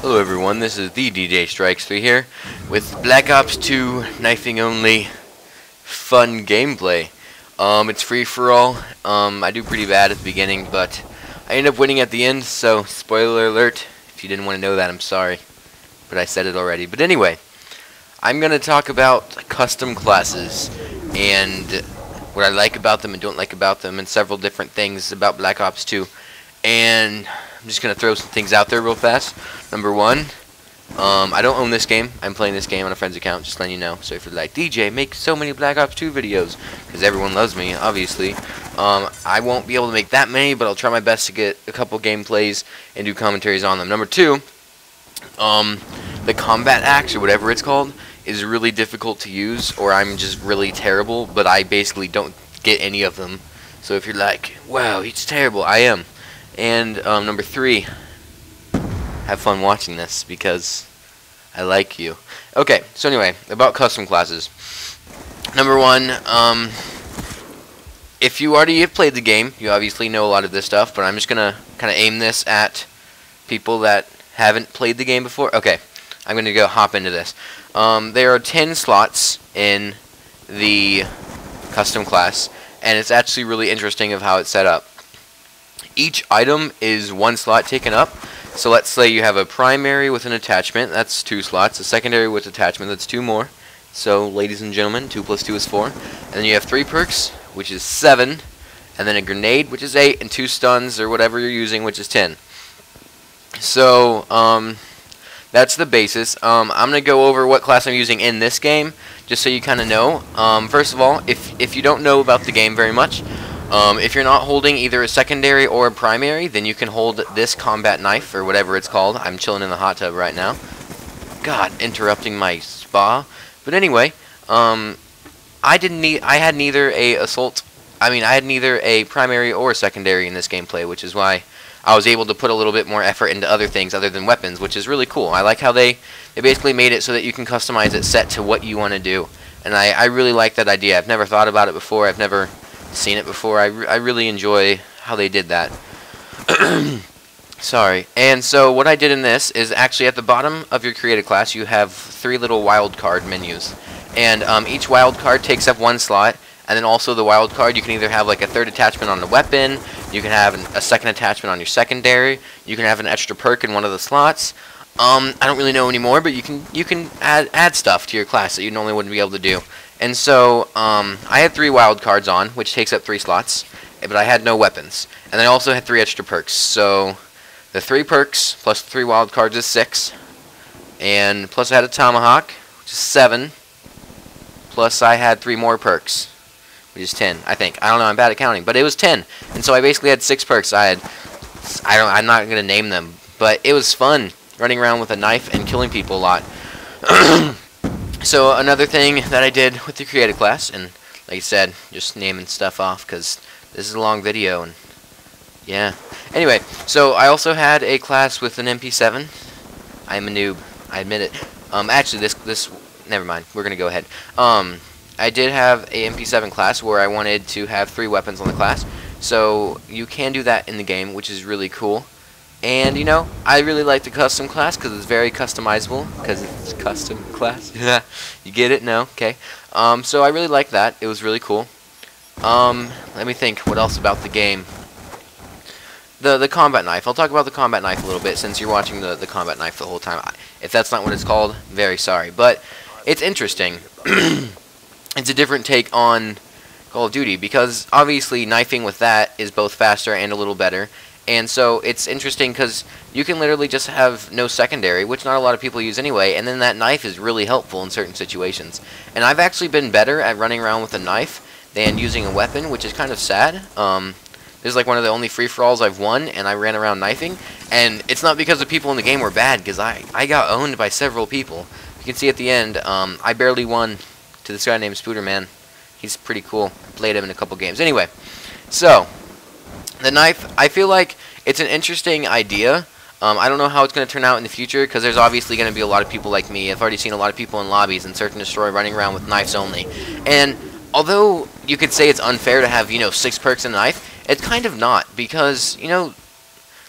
Hello everyone, this is the DJ Strikes 3 here with Black Ops 2 knifing only fun gameplay. It's free for all. I do pretty bad at the beginning, but I end up winning at the end, so spoiler alert. If you didn't want to know that, I'm sorry, but I said it already. But anyway, I'm going to talk about custom classes and what I like about them and don't like about them, and several different things about Black Ops 2. And I'm just going to throw some things out there real fast. Number one, I don't own this game. I'm playing this game on a friend's account, just letting you know. So if you're like, DJ, make so many Black Ops 2 videos, because everyone loves me, obviously. I won't be able to make that many, but I'll try my best to get a couple gameplays and do commentaries on them. Number two, the combat axe, or whatever it's called, is really difficult to use, or I'm just really terrible, but I basically don't get any of them. So if you're like, wow, he's terrible, I am. And number three, have fun watching this because I like you. Okay, so anyway, about custom classes. Number one, if you already have played the game, you obviously know a lot of this stuff, but I'm just going to kind of aim this at people that haven't played the game before. Okay, I'm going to go hop into this. There are 10 slots in the custom class, and it's actually really interesting of how it's set up. Each item is one slot taken up. So let's say you have a primary with an attachment, that's 2 slots. A secondary with attachment, that's 2 more. So, ladies and gentlemen, 2 plus 2 is 4. And then you have 3 perks, which is 7. And then a grenade, which is 8. And 2 stuns, or whatever you're using, which is 10. So, that's the basis. I'm going to go over what class I'm using in this game, just so you kind of know. First of all, if you don't know about the game very much, if you're not holding either a secondary or a primary, then you can hold this combat knife, or whatever it's called. I'm chilling in the hot tub right now. God, interrupting my spa. But anyway, I had neither a primary or a secondary in this gameplay, which is why I was able to put a little bit more effort into other things other than weapons, which is really cool. I like how they basically made it so that you can customize it set to what you want to do. And I really like that idea. I've never thought about it before. I've never seen it before. I really enjoy how they did that. Sorry. And so what I did in this is actually at the bottom of your created class you have 3 little wildcard menus. And each wildcard takes up 1 slot. And then also the wildcard, you can either have like a 3rd attachment on the weapon, you can have a 2nd attachment on your secondary, you can have an extra perk in one of the slots. I don't really know anymore, but you can add stuff to your class that you normally wouldn't be able to do. And so, I had 3 wild cards on, which takes up 3 slots, but I had no weapons. And I also had 3 extra perks. So, the 3 perks plus the 3 wild cards is 6. And plus I had a tomahawk, which is 7. Plus I had 3 more perks, which is 10, I think. I don't know, I'm bad at counting, but it was 10. And so I basically had 6 perks. I'm not going to name them, but it was fun running around with a knife and killing people a lot. So another thing that I did with the creative class, and like I said, just naming stuff off because this is a long video, and yeah. Anyway, so I also had a class with an MP7. I'm a noob, I admit it. Actually, this never mind. We're gonna go ahead. I did have a MP7 class where I wanted to have 3 weapons on the class, so you can do that in the game, which is really cool. And, you know, I really like the custom class because it's very customizable, because it's custom class. You get it? No? Okay. So I really like that. It was really cool. Let me think what else about the game. The combat knife. I'll talk about the combat knife a little bit since you're watching the combat knife the whole time. If that's not what it's called, very sorry. But it's interesting. It's a different take on Call of Duty because obviously knifing with that is both faster and a little better. And so it's interesting because you can literally just have no secondary, which not a lot of people use anyway, and then that knife is really helpful in certain situations. And I've actually been better at running around with a knife than using a weapon, which is kind of sad. This is like one of the only free-for-alls I've won, and I ran around knifing. And it's not because the people in the game were bad, because I got owned by several people. You can see at the end, I barely won to this guy named Spooderman. He's pretty cool. I played him in a couple games. Anyway, so the knife, I feel like it's an interesting idea. I don't know how it's going to turn out in the future because there's obviously going to be a lot of people like me. I've already seen a lot of people in lobbies and Search and Destroy running around with knives only. And although you could say it's unfair to have, 6 perks in a knife, it's kind of not because,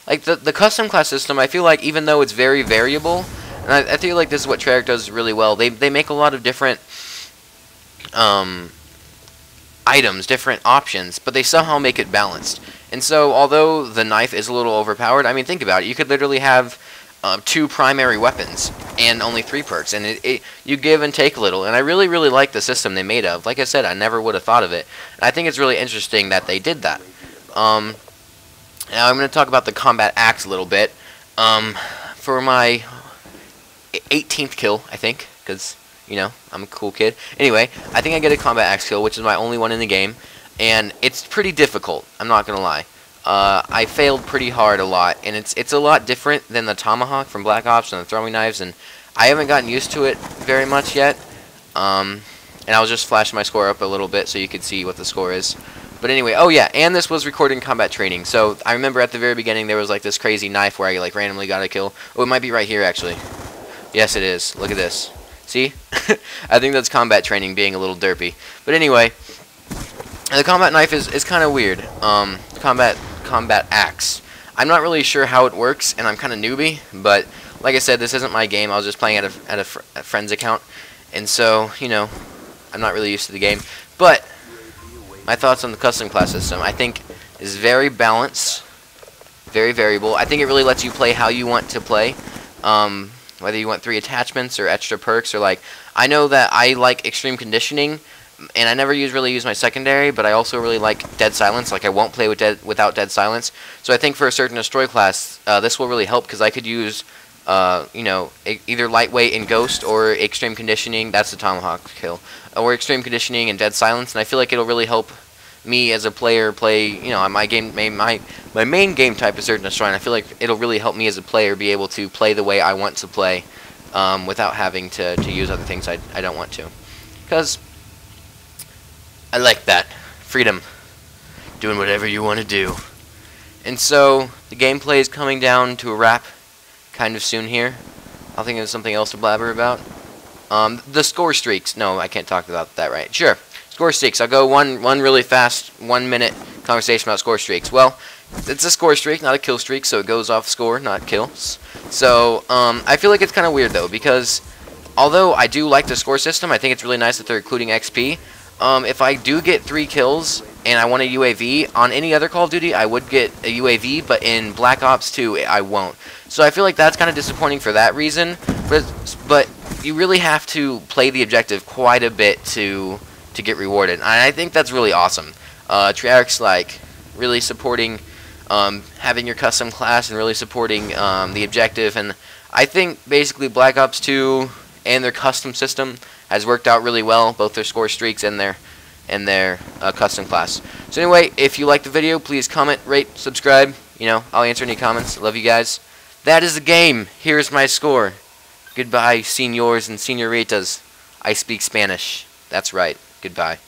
like the custom class system, I feel like even though it's very variable, and I feel like this is what Treyarch does really well. They make a lot of different items, different options, but they somehow make it balanced. And so, although the knife is a little overpowered, I mean, think about it. You could literally have 2 primary weapons and only 3 perks, and you give and take a little. And I really, really like the system they made of. Like I said, I never would have thought of it. And I think it's really interesting that they did that. Now I'm going to talk about the combat axe a little bit. For my 18th kill, I think, because, you know, I'm a cool kid. Anyway, I think I get a combat axe kill, which is my only one in the game. And it's pretty difficult, I'm not going to lie. I failed pretty hard a lot, and it's a lot different than the tomahawk from Black Ops and the throwing knives, and I haven't gotten used to it very much yet. And I'll just flash my score up a little bit so you can see what the score is. But anyway, oh yeah, and this was recorded in combat training, so I remember at the very beginning there was like this crazy knife where I like randomly got a kill. Oh, it might be right here actually. Yes, it is. Look at this. See? I think that's combat training being a little derpy. But anyway, the combat knife is kind of weird. Combat axe. I'm not really sure how it works, and I'm kind of newbie. But like I said, this isn't my game. I was just playing at a friend's account, and so you know, I'm not really used to the game. But my thoughts on the custom class system, I think, is very balanced, very variable. I think it really lets you play how you want to play. Whether you want 3 attachments or extra perks, or like, I know that I like extreme conditioning, and I never really use my secondary, but I also really like dead silence. Like, I won't play without dead silence. So I think for a certain destroy class, this will really help, because I could use, you know, either lightweight and ghost, or extreme conditioning. That's the tomahawk kill, or extreme conditioning and dead silence. And I feel like it'll really help me as a player play, you know, my main game type is certain destroy, and I feel like it'll really help me as a player be able to play the way I want to play, without having to use other things I don't want to, because I like that freedom, doing whatever you want to do. And so the gameplay is coming down to a wrap kind of soon here. I'll think of something else to blabber about. The score streaks. No, I can't talk about that right. Sure. Score streaks. I'll go one really fast 1 minute conversation about score streaks. Well, it's a score streak, not a kill streak, so it goes off score, not kills. So I feel like it's kind of weird though, because although I do like the score system, I think it's really nice that they're including XP. If I do get 3 kills and I want a UAV on any other Call of Duty, I would get a UAV, but in Black Ops 2 I won't. So I feel like that's kind of disappointing for that reason. But you really have to play the objective quite a bit to get rewarded, and I think that's really awesome. Treyarch's like really supporting having your custom class, and really supporting the objective, and I think basically Black Ops 2 and their custom system has worked out really well, both their score streaks and their custom class. So anyway, if you liked the video, please comment, rate, subscribe. You know, I'll answer any comments. Love you guys. That is the game. Here's my score. Goodbye, senors and senoritas. I speak Spanish. That's right. Goodbye.